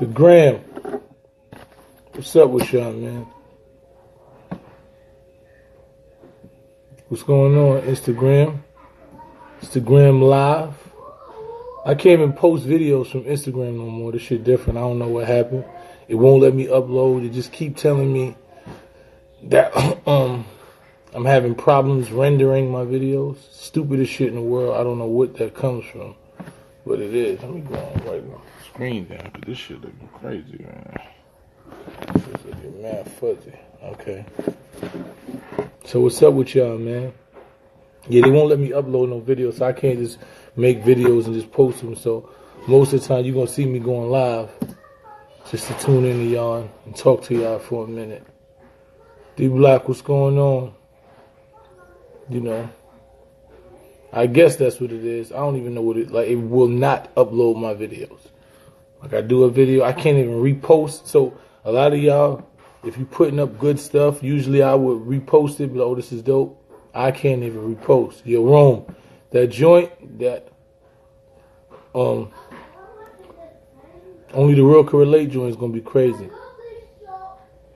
The gram. What's up with y'all, man? What's going on? Instagram Live. I can't even post videos from Instagram no more. This shit different. I don't know what happened. It won't let me upload. It just keep telling me that I'm having problems rendering my videos. Stupidest shit in the world. I don't know what that comes from, but it is. Let me go on right now. Screen down, because this shit looking crazy, man. This shit's looking mad fuzzy. Okay. So what's up with y'all, man? Yeah, they won't let me upload no videos, so I can't just make videos and just post them. So most of the time, you're going to see me going live just to tune in to y'all and talk to y'all for a minute. D-Block, what's going on? You know, I guess that's what it is. I don't even know what it, like, it will not upload my videos. Like, I do a video, I can't even repost. So a lot of y'all, if you're putting up good stuff, usually I would repost it, but oh, this is dope. I can't even repost. Yo, Rome, that joint that only the real can relate joint is gonna be crazy.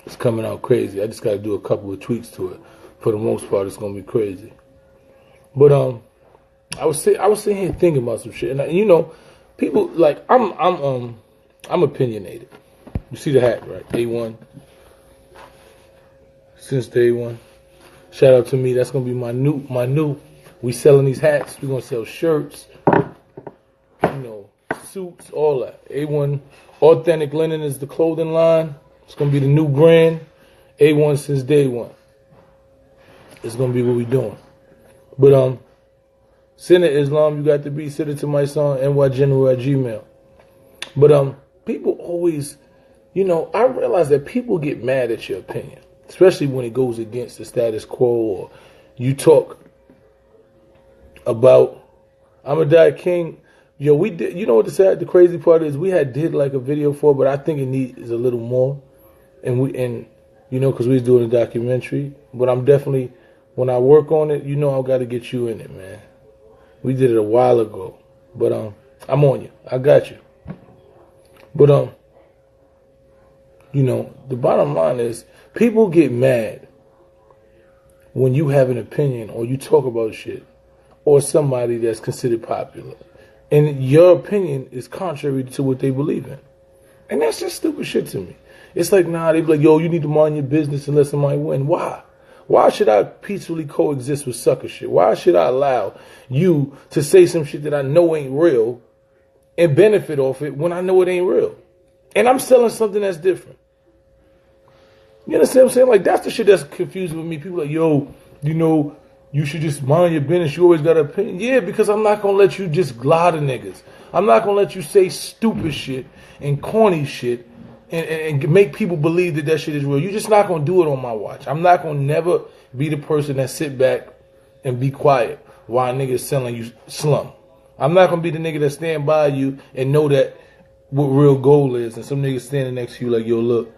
It's coming out crazy. I just gotta do a couple of tweaks to it. For the most part, it's gonna be crazy. But I was sitting here thinking about some shit, and you know, people like I'm opinionated. You see the hat, right? A1. Since day one. Shout out to me. That's gonna be my new. We selling these hats. We're gonna sell shirts, you know, suits, all that. A1 Authentic Linen is the clothing line. It's gonna be the new brand. A1 since day one. It's gonna be what we doing. But send it Islam. You got to be. Send it to Mysonne nygeneral@gmail. But people always, you know, I realize that people get mad at your opinion, especially when it goes against the status quo, or you talk about I'm a Die King. Yo, we did. You know what the crazy part is? We did like a video for, but I think it needs a little more. And you know, because we was doing a documentary. But I'm definitely, when I work on it, you know, I got to get you in it, man. We did it a while ago, but I'm on you. I got you. But you know, the bottom line is people get mad when you have an opinion or you talk about shit or somebody that's considered popular, and your opinion is contrary to what they believe in. And that's just stupid shit to me. It's like, nah, they be like, yo, you need to mind your business and let somebody win. Why? Why should I peacefully coexist with sucker shit? Why should I allow you to say some shit that I know ain't real and benefit off it when I know it ain't real? And I'm selling something that's different. You understand what I'm saying? Like, that's the shit that's confusing with me. People are like, yo, you know, you should just mind your business. You always got an opinion. Yeah, because I'm not going to let you just lie to niggas. I'm not going to let you say stupid shit and corny shit and make people believe that that shit is real. You're just not going to do it on my watch. I'm not going to never be the person that sit back and be quiet while a nigga's selling you slum. I'm not going to be the nigga that stand by you and know that what real gold is, and some nigga standing next to you like, yo, look,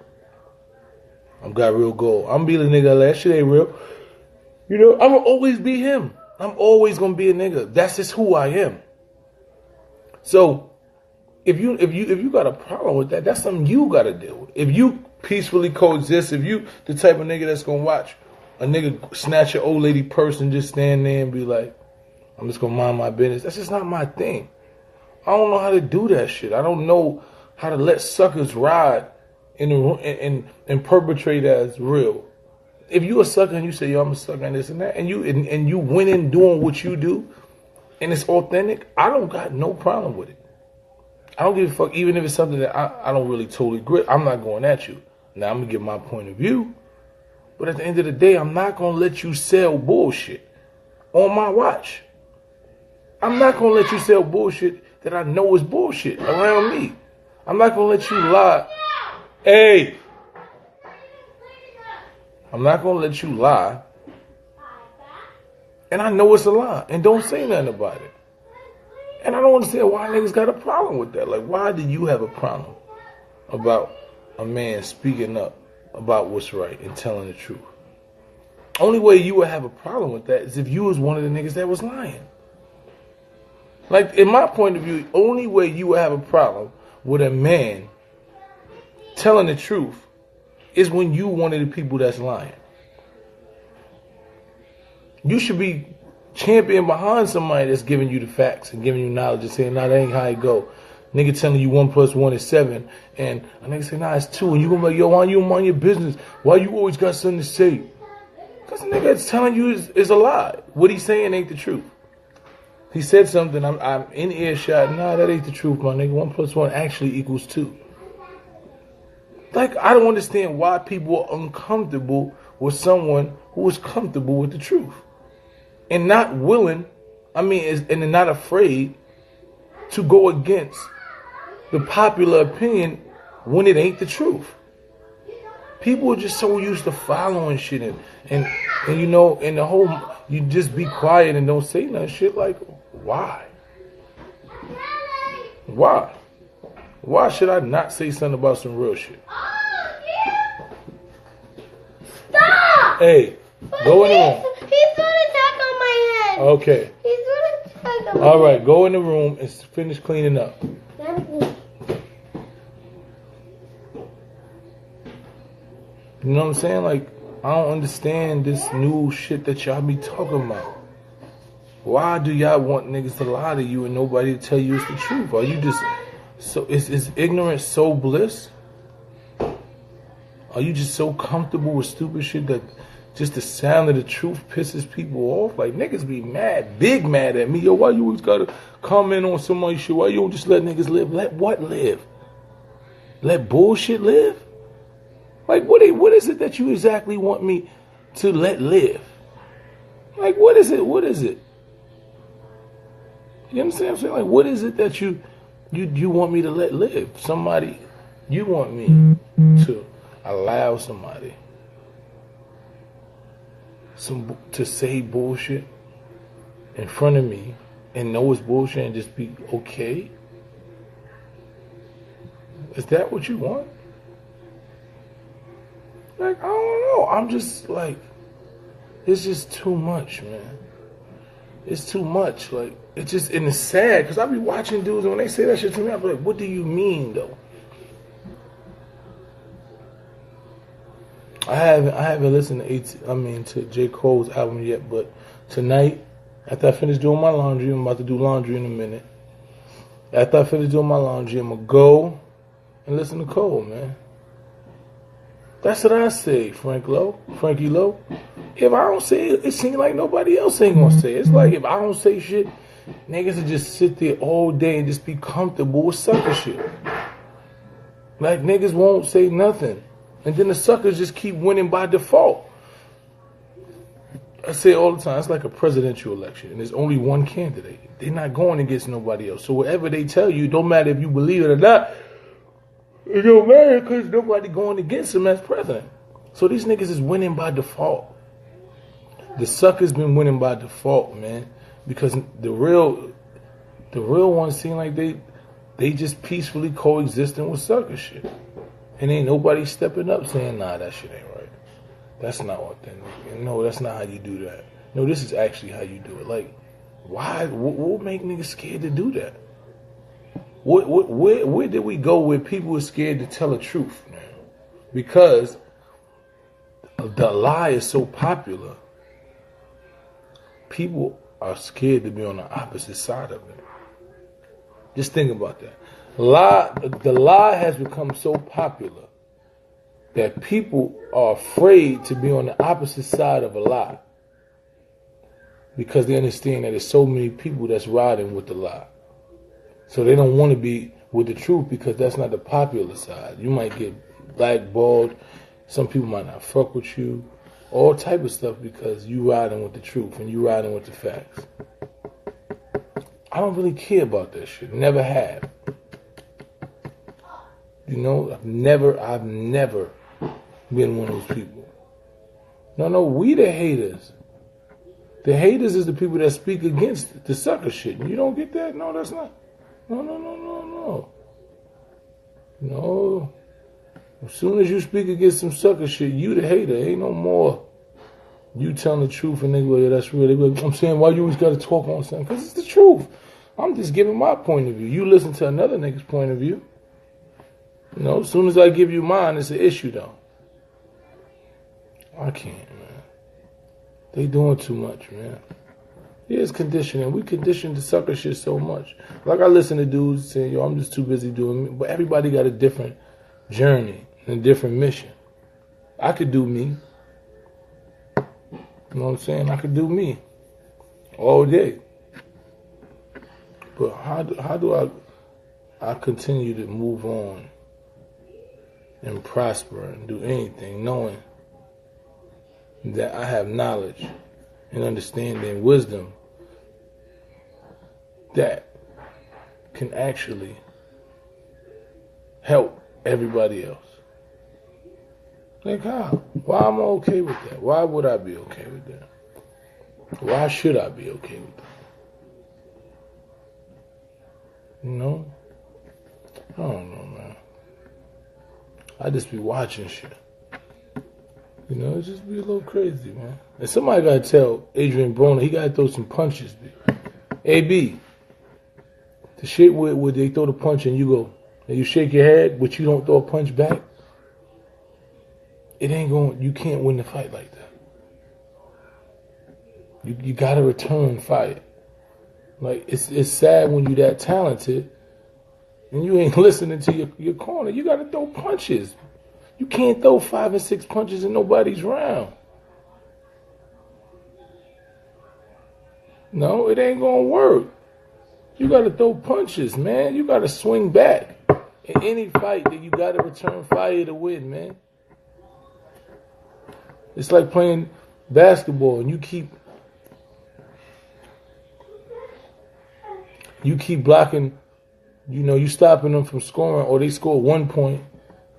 I've got real gold. I'm be the nigga that shit ain't real. You know, I'm gonna always be him. I'm always gonna be a nigga. That's just who I am. So if you got a problem with that, that's something you gotta deal with. If you peacefully coexist, if you the type of nigga that's gonna watch a nigga snatch an old lady purse and just stand there and be like, I'm just gonna mind my business, that's just not my thing. I don't know how to do that shit. I don't know how to let suckers ride and perpetrate as real. If you a sucker and you say, yo, I'm a sucker and this and that, and you went in doing what you do and it's authentic, I don't got no problem with it. I don't give a fuck, even if it's something that I don't really totally agree. I'm not going at you. Now, I'm going to give my point of view. But at the end of the day, I'm not going to let you sell bullshit on my watch. I'm not going to let you sell bullshit that I know is bullshit around me. I'm not going to let you lie. Hey! I'm not going to let you lie. And I know it's a lie. And don't say nothing about it. And I don't understand why niggas got a problem with that. Like, why do you have a problem about a man speaking up about what's right and telling the truth? Only way you would have a problem with that is if you was one of the niggas that was lying. Like, in my point of view, only way you would have a problem with a man telling the truth is when you one of the people that's lying. You should be champion behind somebody that's giving you the facts and giving you knowledge and saying, nah, that ain't how it go. Nigga telling you 1 + 1 is 7, and a nigga say, nah, it's 2, and you gonna be like, yo, why you mind your business? Why you always got something to say? Because the nigga that's telling you is a lie. What he's saying ain't the truth. He said something, I'm in earshot, nah, that ain't the truth, my nigga. 1 + 1 actually equals 2. Like, I don't understand why people are uncomfortable with someone who is comfortable with the truth. And not willing, and they're not afraid to go against the popular opinion when it ain't the truth. People are just so used to following shit and you know, and the whole, you just be quiet and don't say nothing. Shit like, why? Why? Why should I not say something about some real shit? Stop! Hey, go in the room. He's throwing a tack on my head. Okay. He's throwing a tack on my head. All right, go in the room and finish cleaning up. You know what I'm saying? Like, I don't understand this new shit that y'all be talking about. Why do y'all want niggas to lie to you and nobody to tell you it's the truth? Are you just so is ignorance so bliss? Are you just so comfortable with stupid shit that just the sound of the truth pisses people off? Like, niggas be mad, big mad at me. Yo, why you always gotta comment on somebody's shit? Why you don't just let niggas live? Let what live? Let bullshit live? Like, what is it that you exactly want me to let live? Like, what is it? What is it? You understand what I'm saying? Like, what is it that you want me to let live? Somebody, you want me to allow somebody to say bullshit in front of me and know it's bullshit and just be okay? Is that what you want? Like, I don't know. I'm just like, it's just too much, man. It's too much. Like, it's just, and it's sad because I be watching dudes and when they say that shit to me, I be like, what do you mean though? I haven't listened to J. Cole's album yet, but tonight, after I finish doing my laundry, I'm about to do laundry in a minute. After I finish doing my laundry, I'm gonna go and listen to Cole, man. That's what I say, Frankie Lowe. If I don't say it, it seems like nobody else ain't gonna say it. It's like if I don't say shit, niggas will just sit there all day and just be comfortable with sucker shit. Like, niggas won't say nothing. And then the suckers just keep winning by default. I say it all the time, it's like a presidential election, and there's only one candidate. They're not going against nobody else. So whatever they tell you, don't matter if you believe it or not, it don't matter because nobody going against him as president. So these niggas is winning by default. The suckers been winning by default, man. Because the real ones seem like they just peacefully coexisting with sucker shit. And ain't nobody stepping up saying, nah, that shit ain't right. That's not what that. No, that's not how you do that. No, this is actually how you do it. Like, why? What make niggas scared to do that? Where did we go where people are scared to tell the truth now? Because the lie is so popular, people are scared to be on the opposite side of it. Just think about that. The lie has become so popular that people are afraid to be on the opposite side of a lie because they understand that there's so many people that's riding with the lie. So they don't want to be with the truth because that's not the popular side. You might get blackballed. Some people might not fuck with you. All type of stuff because you riding with the truth and you riding with the facts. I don't really care about that shit. Never have. You know, I've never been one of those people. No, we the haters. The haters is the people that speak against the sucker shit. You don't get that? No, that's not. No. No. As soon as you speak against some sucker shit, you the hater. Ain't no more you telling the truth and they go, yeah, that's real. They go, I'm saying, why you always got to talk on something? Because it's the truth. I'm just giving my point of view. You listen to another nigga's point of view. You know, as soon as I give you mine, it's an issue, though. I can't, man. They doing too much, man. Yeah, it's conditioning. We conditioned to sucker shit so much. Like, I listen to dudes saying, yo, I'm just too busy doing me. But everybody got a different journey and a different mission. I could do me. You know what I'm saying? I could do me all day. But how do I continue to move on and prosper and do anything knowing that I have knowledge and understanding and wisdom that can actually help everybody else? Like how? Why am I okay with that? Why would I be okay with that? Why should I be okay with that? You know? I don't know, man. I just be watching shit. You know, it just be a little crazy, man. And somebody gotta tell Adrian Broner, he gotta throw some punches, B. AB, the shit where they throw the punch and you go, and you shake your head, but you don't throw a punch back, it ain't going, you can't win the fight like that. You gotta return fire. Like, it's sad when you that talented and you ain't listening to your corner. You gotta throw punches. You can't throw 5 and 6 punches in nobody's round. No, it ain't gonna work. You gotta throw punches, man. You gotta swing back. In any fight, that you gotta return fire to win, man. It's like playing basketball and you keep blocking, you know, you stopping them from scoring, or they score 1 point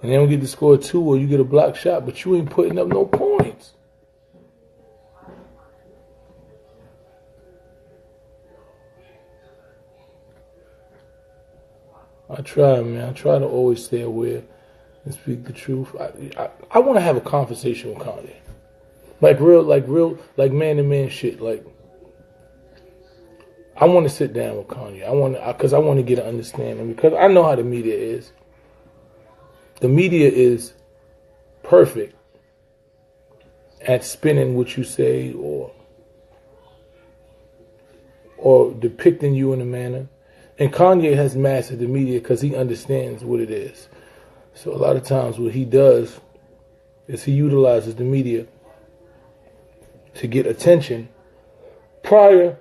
and they don't get to score 2, or you get a block shot, but you ain't putting up no points. I try, man. I try to always stay aware and speak the truth. I want to have a conversation with Cardi. Like man to man shit. Like, I want to sit down with Kanye. Because I want to get an understanding. Because I know how the media is. The media is perfect at spinning what you say or depicting you in a manner. And Kanye has mastered the media because he understands what it is. So a lot of times what he does is he utilizes the media to get attention prior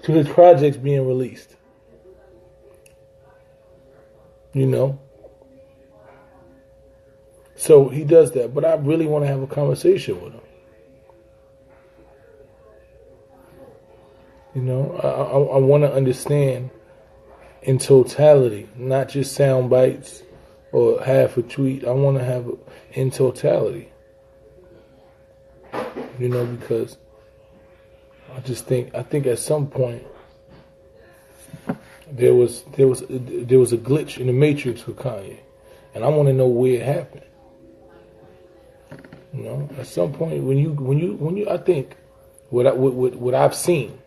to his projects being released. You know? So he does that. But I really want to have a conversation with him. You know, I want to understand in totality, not just sound bites or half a tweet. I want to have in totality. You know, because I think at some point there was a glitch in the matrix with Kanye, and I want to know where it happened. You know, at some point when you I think what I've seen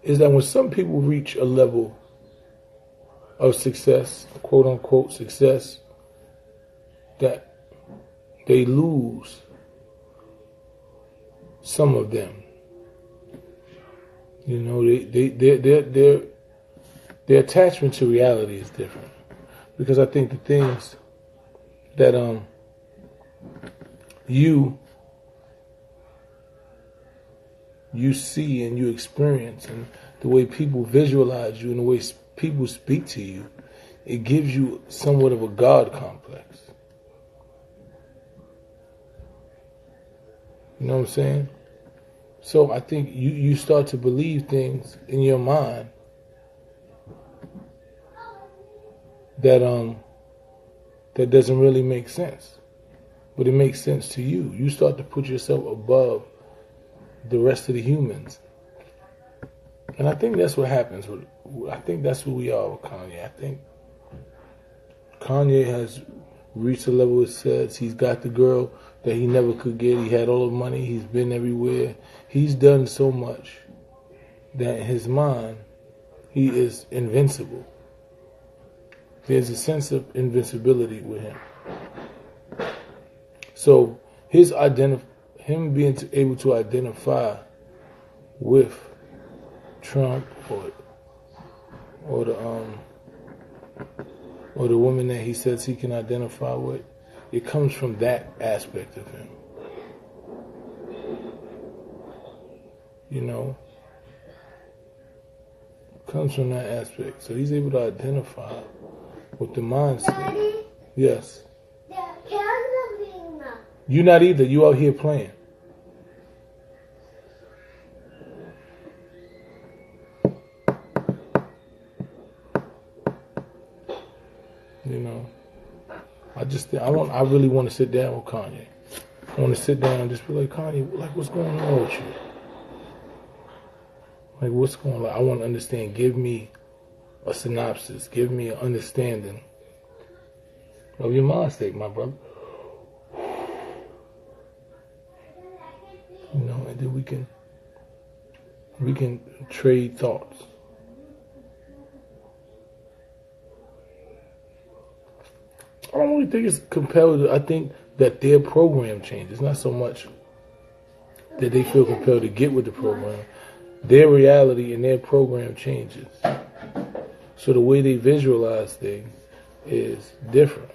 is that when some people reach a level of success, quote unquote success, that they lose some of them. You know, their attachment to reality is different. Because I think the things that you see and you experience, and the way people visualize you and the way people speak to you, it gives you somewhat of a God complex. You know what I'm saying? So I think you start to believe things in your mind that doesn't really make sense. But it makes sense to you. You start to put yourself above the rest of the humans. And I think that's what happens I think that's who we are with Kanye. I think Kanye has reached a level of success. He's got the girl that he never could get. He had all the money. He's been everywhere. He's done so much that in his mind, he is invincible. There's a sense of invincibility with him. So him being able to identify with Trump or the woman that he says he can identify with, it comes from that aspect of him. You know, it comes from that aspect. So he's able to identify with the mindset. Daddy? Yes. The camera's being up. You not either. You out here playing. You know, I really want to sit down with Kanye. I want to sit down and just be like, Kanye, like, what's going on with you? Like, what's going on? I want to understand. Give me a synopsis. Give me an understanding of your mind state, my brother. You know, and then we can trade thoughts. I don't really think it's compelled. I think that their program changed. It's not so much that they feel compelled to get with the program. Their reality and their program changes. So the way they visualize things is different.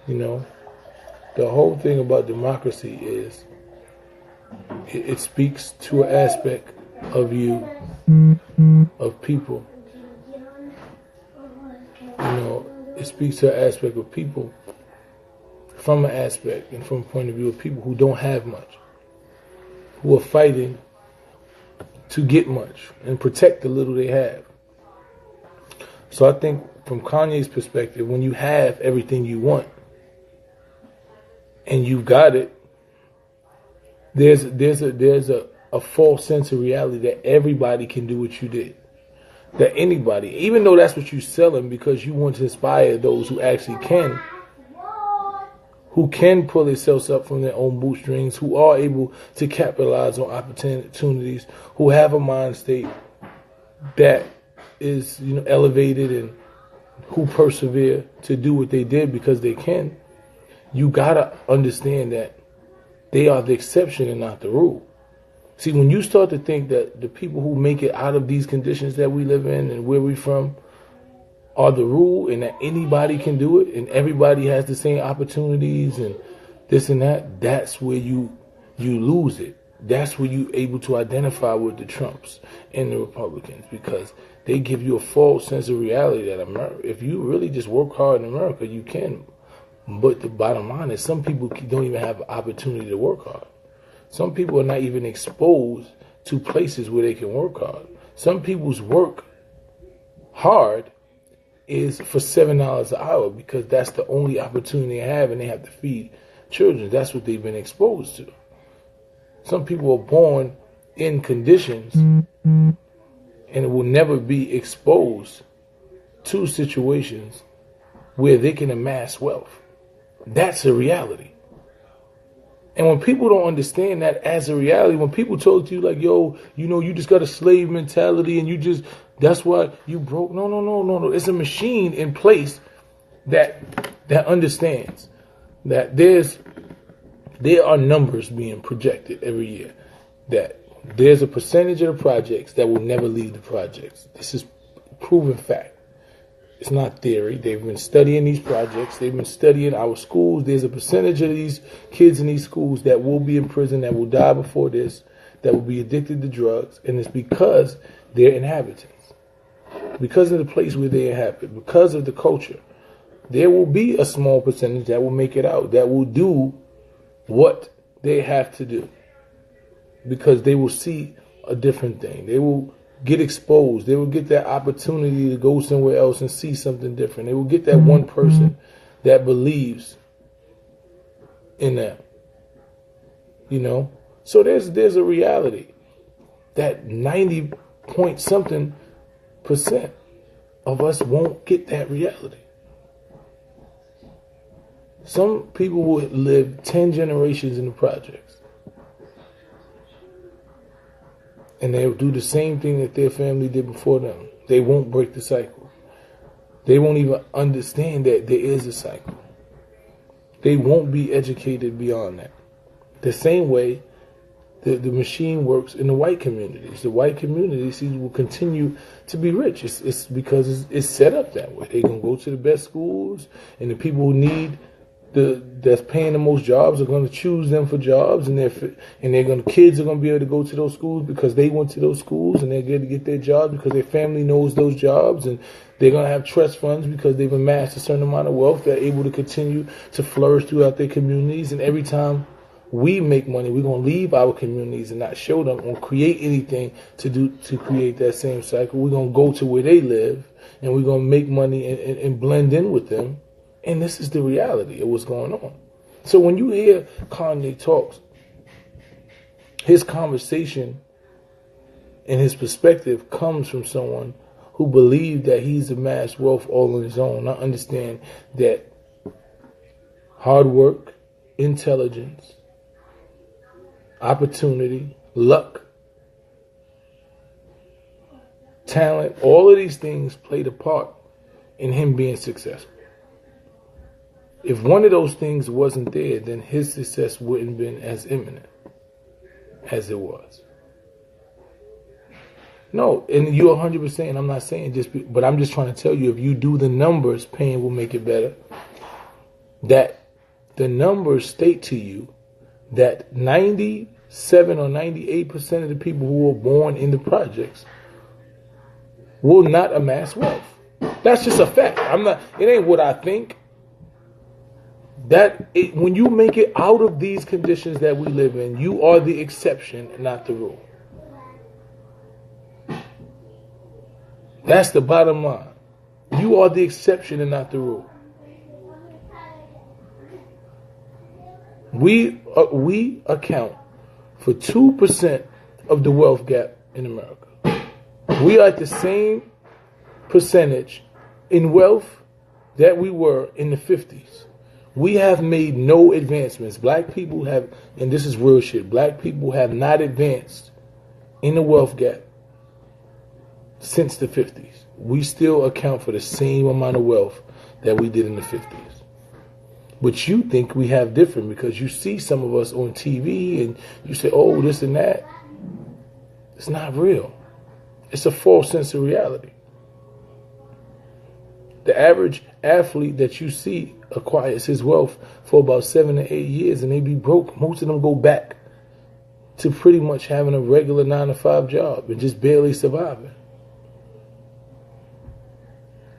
You know, the whole thing about democracy is it speaks to an aspect of you, of people. You know, it speaks to an aspect of people from an aspect and from a point of view of people who don't have much, who are fighting to get much and protect the little they have. So I think from Kanye's perspective, when you have everything you want and you've got it, there's a false sense of reality that everybody can do what you did. That anybody, even though that's what you're selling because you want to inspire those who actually can, who can pull themselves up from their own bootstrings, who are able to capitalize on opportunities, who have a mind state that is, you know, elevated and who persevere to do what they did because they can. You gotta understand that they are the exception and not the rule. See, when you start to think that the people who make it out of these conditions that we live in and where we're from are the rule and that anybody can do it and everybody has the same opportunities and this and that, that's where you lose it. That's where you're able to identify with the Trumps and the Republicans because they give you a false sense of reality that America, if you really just work hard in America, you can. But the bottom line is some people don't even have an opportunity to work hard. Some people are not even exposed to places where they can work hard. Some people's work hard is for $7 an hour because that's the only opportunity they have and they have to feed children. That's what they've been exposed to. Some people are born in conditions and will never be exposed to situations where they can amass wealth. That's a reality. And when people don't understand that as a reality, when people talk to you like, yo, you know, you just got a slave mentality and you just, that's why you broke. No. It's a machine in place that understands that there are numbers being projected every year, that there's a percentage of the projects that will never leave the projects. This is proven fact. It's not theory. They've been studying these projects. They've been studying our schools. There's a percentage of these kids in these schools that will be in prison, that will die before this, that will be addicted to drugs. And it's because they're inhabitants. Because of the place where they inhabit. Because of the culture. There will be a small percentage that will make it out. That will do what they have to do. Because they will see a different thing. They will get exposed. They will get that opportunity to go somewhere else and see something different. They will get that one person that believes in them. You know? So there's a reality that 90 point something % of us won't get that reality. Some people will live 10 generations in the projects. And they'll do the same thing that their family did before them. They won't break the cycle. They won't even understand that there is a cycle. They won't be educated beyond that. The same way the machine works in the white communities. The white communities will continue to be rich. It's because it's set up that way. They can go to the best schools, and the people who need that's paying the most jobs are going to choose them for jobs, and kids are going to be able to go to those schools because they went to those schools, and they're going to get their jobs because their family knows those jobs, and they're going to have trust funds because they've amassed a certain amount of wealth. They're able to continue to flourish throughout their communities, and every time we make money, we're going to leave our communities and not show them or create anything to create that same cycle. We're going to go to where they live, and we're going to make money and blend in with them. And this is the reality of what's going on. So when you hear Kanye talks, his conversation and his perspective comes from someone who believes that he's amassed wealth all on his own. I understand that hard work, intelligence, opportunity, luck, talent, all of these things played a part in him being successful. If one of those things wasn't there, then his success wouldn't have been as imminent as it was. No, and you're 100%, I'm not saying but I'm just trying to tell you, if you do the numbers, pain will make it better. That the numbers state to you that 97 or 98% of the people who were born in the projects will not amass wealth. That's just a fact. It ain't what I think. When you make it out of these conditions that we live in, you are the exception, not the rule. That's the bottom line. You are the exception and not the rule. We account for 2% of the wealth gap in America. We are at the same percentage in wealth that we were in the 50s. We have made no advancements. Black people have, and this is real shit, black people have not advanced in the wealth gap since the 50s. We still account for the same amount of wealth that we did in the 50s. But you think we have different because you see some of us on TV and you say, oh, this and that. It's not real. It's a false sense of reality. The average athlete that you see acquires his wealth for about 7 to 8 years and they be broke. Most of them go back to pretty much having a regular 9-to-5 job and just barely surviving.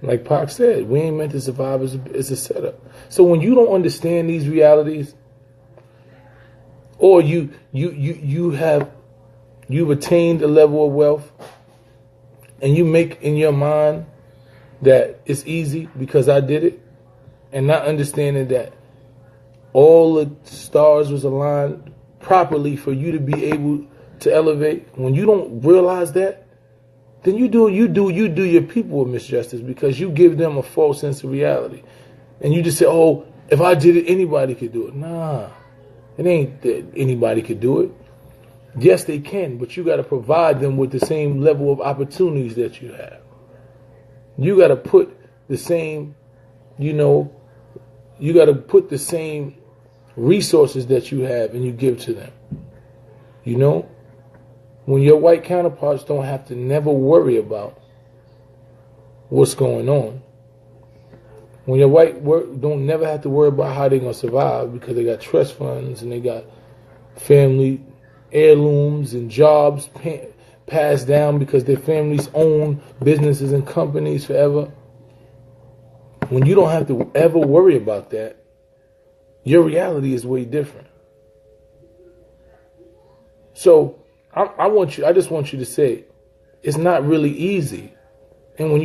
Like Pac said, we ain't meant to survive as a setup. So when you don't understand these realities, or you've attained a level of wealth, and you make in your mind that it's easy because I did it, and not understanding that all the stars was aligned properly for you to be able to elevate. When you don't realize that, then you do your people a misjustice because you give them a false sense of reality. And you just say, oh, if I did it, anybody could do it. Nah, it ain't that anybody could do it. Yes, they can, but you got to provide them with the same level of opportunities that you have. You got to put the same, you got to put the same resources that you have and you give to them. When your white counterparts don't have to never worry about what's going on. When your white don't never have to worry about how they're going to survive because they got trust funds and they got family heirlooms and jobs passed down because their families own businesses and companies forever. When you don't have to ever worry about that, your reality is way different. So I just want you to say, it's not really easy. And when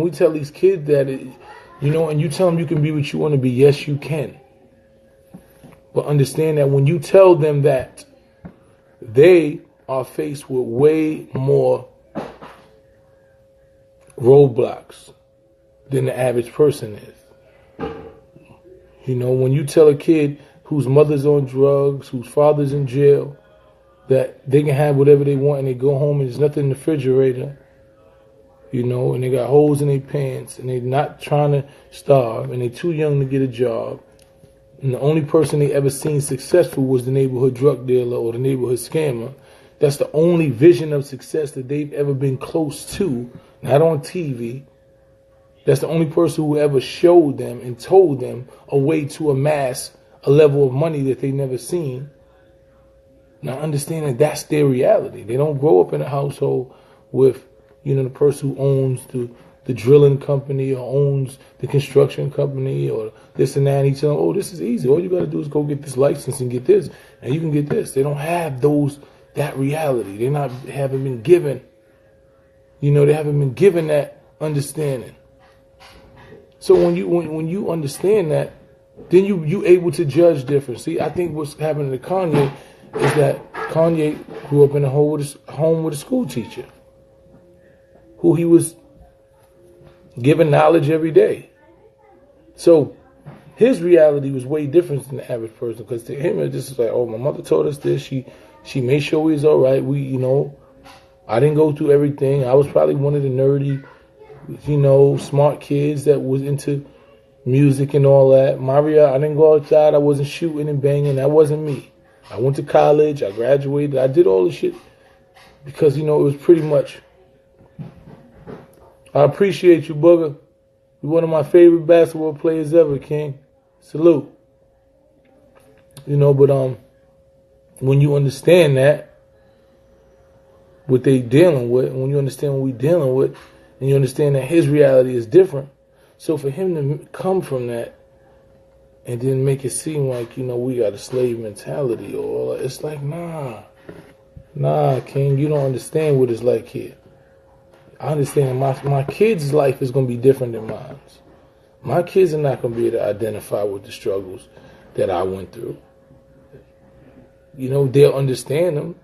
we tell these kids that, and you tell them you can be what you want to be, yes, you can. But understand that when you tell them that, they are faced with way more roadblocks than the average person is. When you tell a kid whose mother's on drugs, whose father's in jail, that they can have whatever they want and they go home and there's nothing in the refrigerator, and they got holes in their pants, and they're not trying to starve, and they're too young to get a job. And the only person they ever seen successful was the neighborhood drug dealer or the neighborhood scammer. That's the only vision of success that they've ever been close to, not on TV. That's the only person who ever showed them and told them a way to amass a level of money that they never seen. Now understanding that's their reality. They don't grow up in a household with, the person who owns the drilling company or owns the construction company or this and that. And he tell them, oh, this is easy. All you got to do is go get this license and get this, and you can get this. They don't have that reality. Haven't been given, they haven't been given that understanding. So when you understand that, then you able to judge different. See, I think what's happening to Kanye is that Kanye grew up in a home with a school teacher who he was given knowledge every day. So his reality was way different than the average person, because to him it's just like, oh, my mother taught us this. She made sure we was all right. I didn't go through everything. I was probably one of the nerdy, smart kids that was into music and all that. I didn't go outside. I wasn't shooting and banging. That wasn't me. I went to college. I graduated. I did all the shit because, it was pretty much. I appreciate you, Booger. You're one of my favorite basketball players ever, King. Salute. But when you understand that, what they dealing with, when you understand what we dealing with, and you understand that his reality is different, so for him to come from that and then make it seem like, we got a slave mentality, or it's like, nah, King, you don't understand what it's like here. I understand my kids' life is going to be different than mine. My kids are not going to be able to identify with the struggles that I went through. They'll understand them.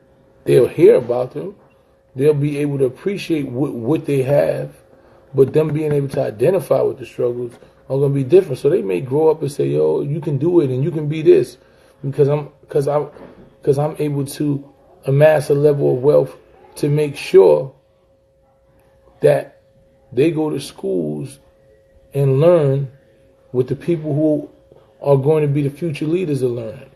They'll hear about them. They'll be able to appreciate what they have. But them being able to identify with the struggles are going to be different. So they may grow up and say, yo, you can do it and you can be this. Because I'm able to amass a level of wealth to make sure that they go to schools and learn what the people who are going to be the future leaders are learning.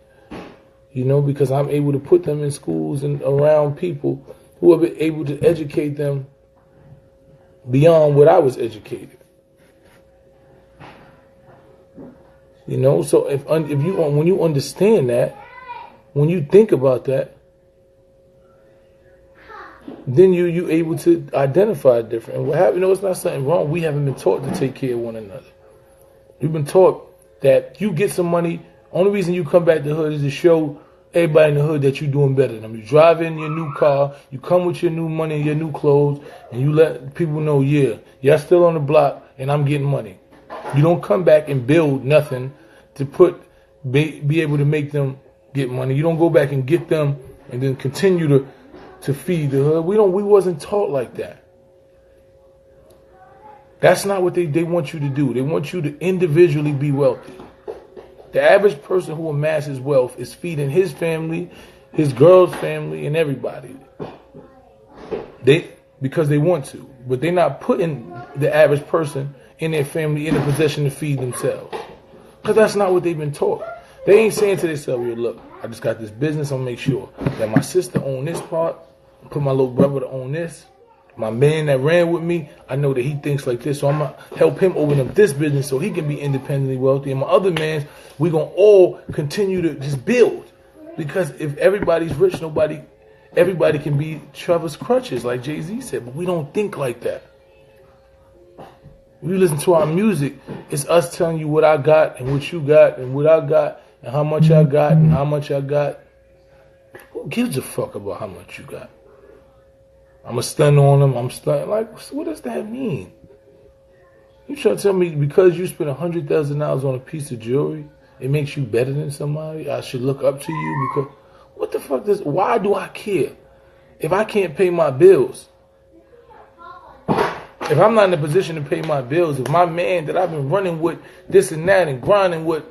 Because I'm able to put them in schools and around people who are able to educate them beyond what I was educated. So when you understand that, when you think about that, then you able to identify different. And what happened, it's not something wrong. We haven't been taught to take care of one another. We've been taught that you get some money, only reason you come back to the hood is to show everybody in the hood that you're doing better than them. You drive in your new car, you come with your new money and your new clothes, and you let people know, y'all still on the block and I'm getting money. You don't come back and build nothing to be able to make them get money. You don't go back and get them and then continue to feed the hood. We wasn't taught like that. That's not what they want you to do. They want you to individually be wealthy. The average person who amasses wealth is feeding his family, his girl's family, and everybody. Because they want to. But they're not putting the average person in their family in a position to feed themselves. Because that's not what they've been taught. They ain't saying to themselves, look, I just got this business. I'm going to make sure that my sister own this part. Put my little brother to own this. My man that ran with me, I know that he thinks like this, so I'm going to help him open up this business so he can be independently wealthy. And my other mans, we're going to all continue to just build. Because if everybody's rich, everybody can be Trevor's crutches, like Jay-Z said. But we don't think like that. When you listen to our music, it's us telling you what I got and what you got and what I got and how much I got and how much I got. Who gives a fuck about how much you got? I'm a stun on them. I'm stun. Like, what does that mean? You trying to tell me because you spent $100,000 on a piece of jewelry, it makes you better than somebody? I should look up to you because what the fuck why do I care? If I can't pay my bills, if I'm not in a position to pay my bills, if my man that I've been running with this and that and grinding with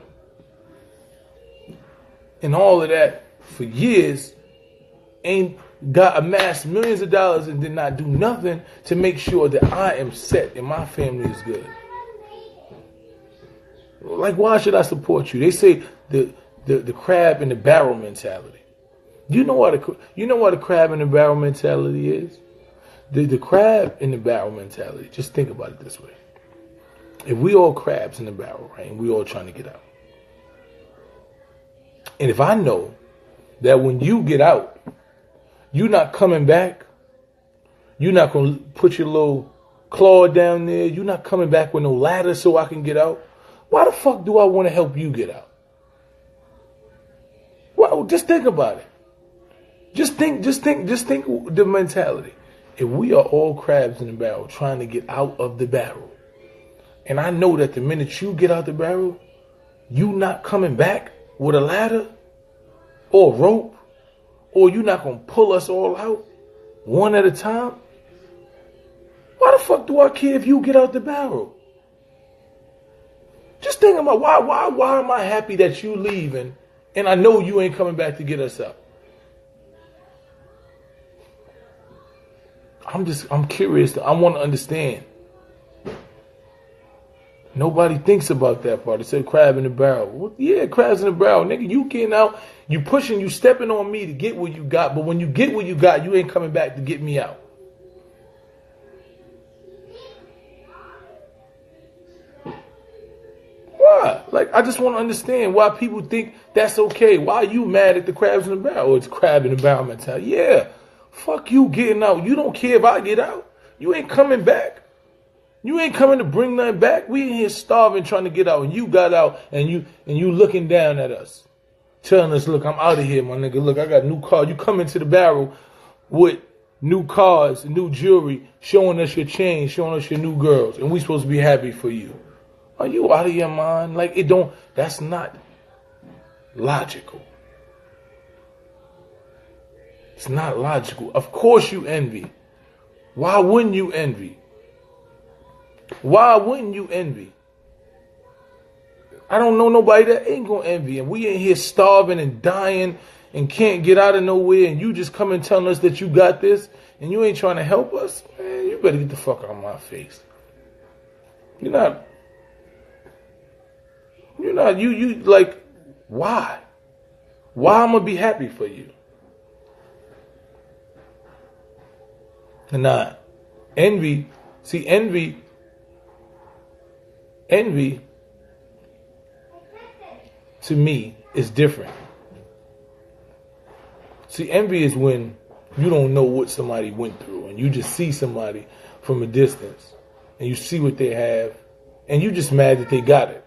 and all of that for years ain't got amassed millions of dollars and did not do nothing to make sure that I am set and my family is good. Like, why should I support you? They say the crab in the barrel mentality. You know what the crab in the barrel mentality is? The crab in the barrel mentality. Just think about it this way. If we all crabs in the barrel, right, and we all trying to get out. And if I know that when you get out, you're not coming back, you're not going to put your little claw down there, you're not coming back with no ladder so I can get out, why the fuck do I want to help you get out? Well, just think about it. Just think the mentality. If we are all crabs in the barrel trying to get out of the barrel, and I know that the minute you get out the barrel, you not coming back with a ladder or a rope, or you not going to pull us all out one at a time, why the fuck do I care if you get out the barrel? Just think about why am I happy that you leaving and I know you ain't coming back to get us out? I'm curious. I want to understand. Nobody thinks about that part. It said crab in the barrel. Well, yeah, crabs in the barrel. Nigga, you getting out, you pushing, you stepping on me to get what you got. But when you get what you got, you ain't coming back to get me out. Why? Like, I just want to understand why people think that's okay. Why are you mad at the crabs in the barrel? Or it's crab in the barrel mentality. Yeah, fuck you getting out. You don't care if I get out. You ain't coming back. You ain't coming to bring nothing back. We in here starving trying to get out. And you got out and you looking down at us. Telling us, look, I'm out of here, my nigga. Look, I got a new car. You come into the barrel with new cars, new jewelry, showing us your chain, showing us your new girls. And we supposed to be happy for you. Are you out of your mind? Like, that's not logical. It's not logical. Of course you envy. Why wouldn't you envy? Why wouldn't you envy? I don't know nobody that ain't gonna envy. And we in here starving and dying and can't get out of nowhere. And you just come and telling us that you got this and you ain't trying to help us. Man, you better get the fuck out of my face. You like, why? Why I'm gonna be happy for you? Nah, envy to me is different. See, envy is when you don't know what somebody went through and you just see somebody from a distance and you see what they have and you just mad that they got it.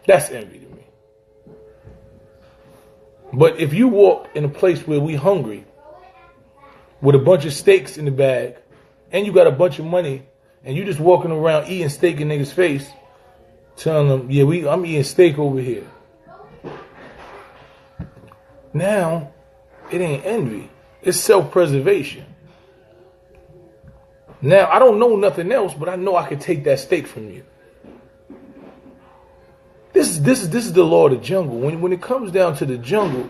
That's envy to me. But if you walk in a place where we hungry with a bunch of steaks in the bag and you got a bunch of money and you just walking around eating steak in niggas' face, telling them, yeah, I'm eating steak over here. Now, it ain't envy. It's self-preservation. Now, I don't know nothing else, but I know I can take that steak from you. This is the law of the jungle. When it comes down to the jungle,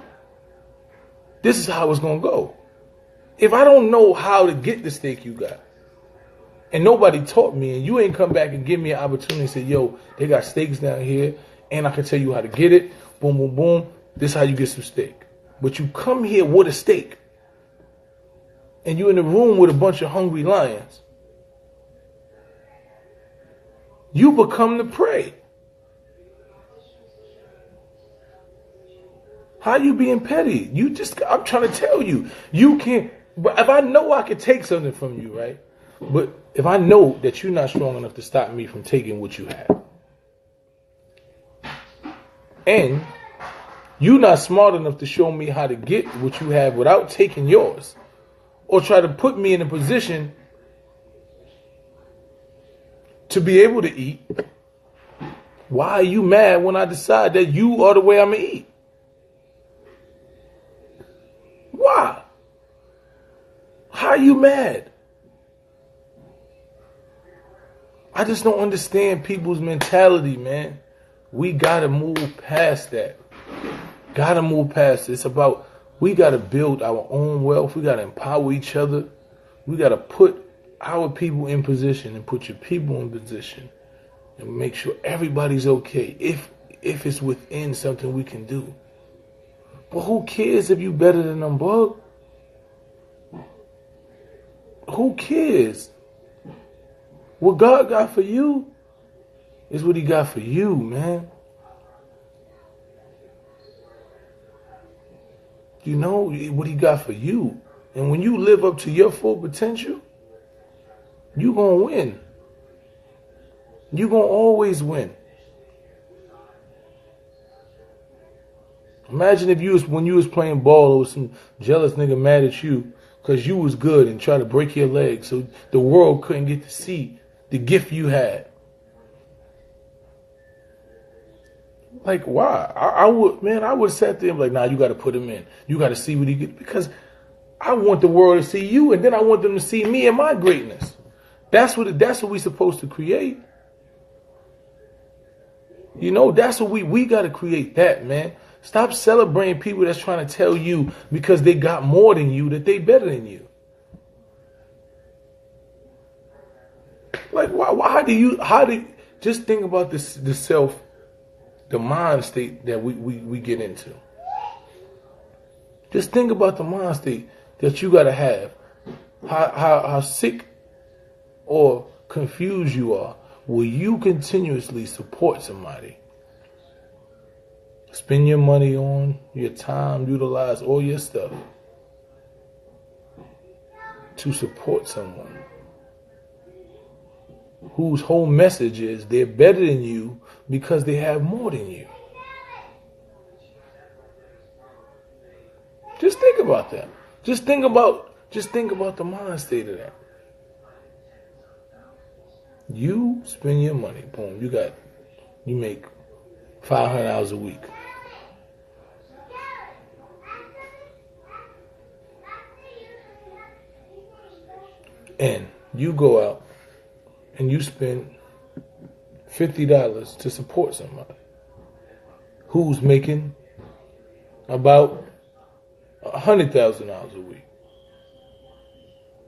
this is how it's going to go. If I don't know how to get the steak you got, and nobody taught me, and you ain't come back and give me an opportunity and say, yo, they got steaks down here, and I can tell you how to get it, boom, boom, boom, this is how you get some steak. But you come here with a steak, and you in the room with a bunch of hungry lions, you become the prey. How you being petty? I'm trying to tell you, you can't, but if I know I could take something from you, right? But if I know that you're not strong enough to stop me from taking what you have, and you're not smart enough to show me how to get what you have without taking yours, or try to put me in a position to be able to eat, why are you mad when I decide that you are the way I'm going to eat? Why? How are you mad? I just don't understand people's mentality, man. We gotta move past that. Gotta move past it. It's about We got to build our own wealth. We got to empower each other. We got to put our people in position and put your people in position and make sure everybody's okay if it's within something we can do. But who cares if you better than them, bug? Who cares? What God got for you is what he got for you, man. You know what he got for you. And when you live up to your full potential, you're going to win. You're going to always win. Imagine if when you was playing ball, there was some jealous nigga mad at you because you was good and tried to break your leg so the world couldn't get to see the gift you had. Like, why? I would sat there and be like, nah, you got to put him in. You got to see what he get. Because I want the world to see you, and then I want them to see me and my greatness. That's what we supposed to create. You know, that's what we got to create that, man. Stop celebrating people that's trying to tell you because they got more than you that they better than you. Like, how do you just think about this, the mind state that we get into. Just think about the mind state that you got to have. How sick or confused you are. Will you continuously support somebody? Spend your money on, your time, utilize all your stuff to support someone whose whole message is they're better than you because they have more than you. Just think about that. Just think about the mind state of that. You spend your money, boom, you make $500 a week. And you go out and you spend $50 to support somebody who's making about $100,000 a week.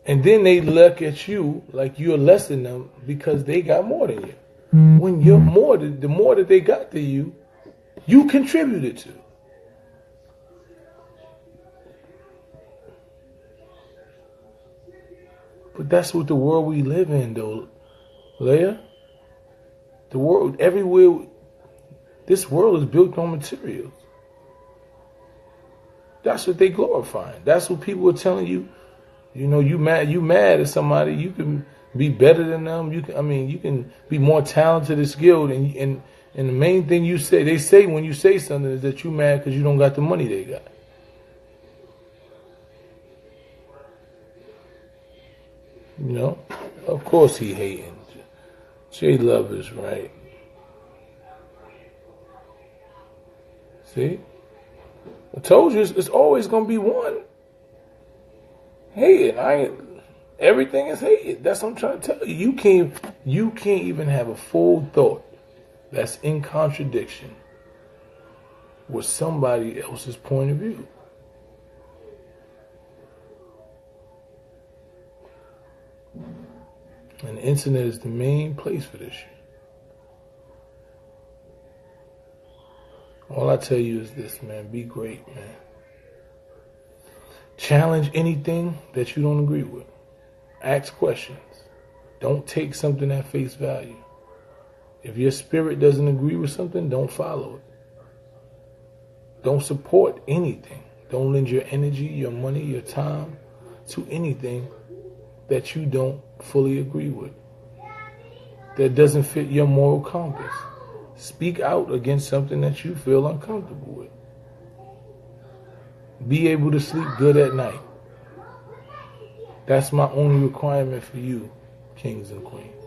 And then they look at you like you're less than them because they got more than you. When you're the more that they got to you, you contributed to. But that's what the world we live in, though, Leia. The world, everywhere, this world is built on materials. That's what they glorifying. That's what people are telling you. You know, you mad at somebody. You can be better than them. You can be more talented and skilled. And the main thing they say when you say something is that you mad because you don't got the money they got. You know, of course he hating. J Love is right. See? I told you it's always gonna be one. Hating. Everything is hated. That's what I'm trying to tell you. You can't even have a full thought that's in contradiction with somebody else's point of view. And the internet is the main place for this shit. All I tell you is this, man. Be great, man. Challenge anything that you don't agree with. Ask questions. Don't take something at face value. If your spirit doesn't agree with something, don't follow it. Don't support anything. Don't lend your energy, your money, your time to anything that you don't fully agree with, that doesn't fit your moral compass. Speak out against something that you feel uncomfortable with. Be able to sleep good at night. That's my only requirement for you, kings and queens.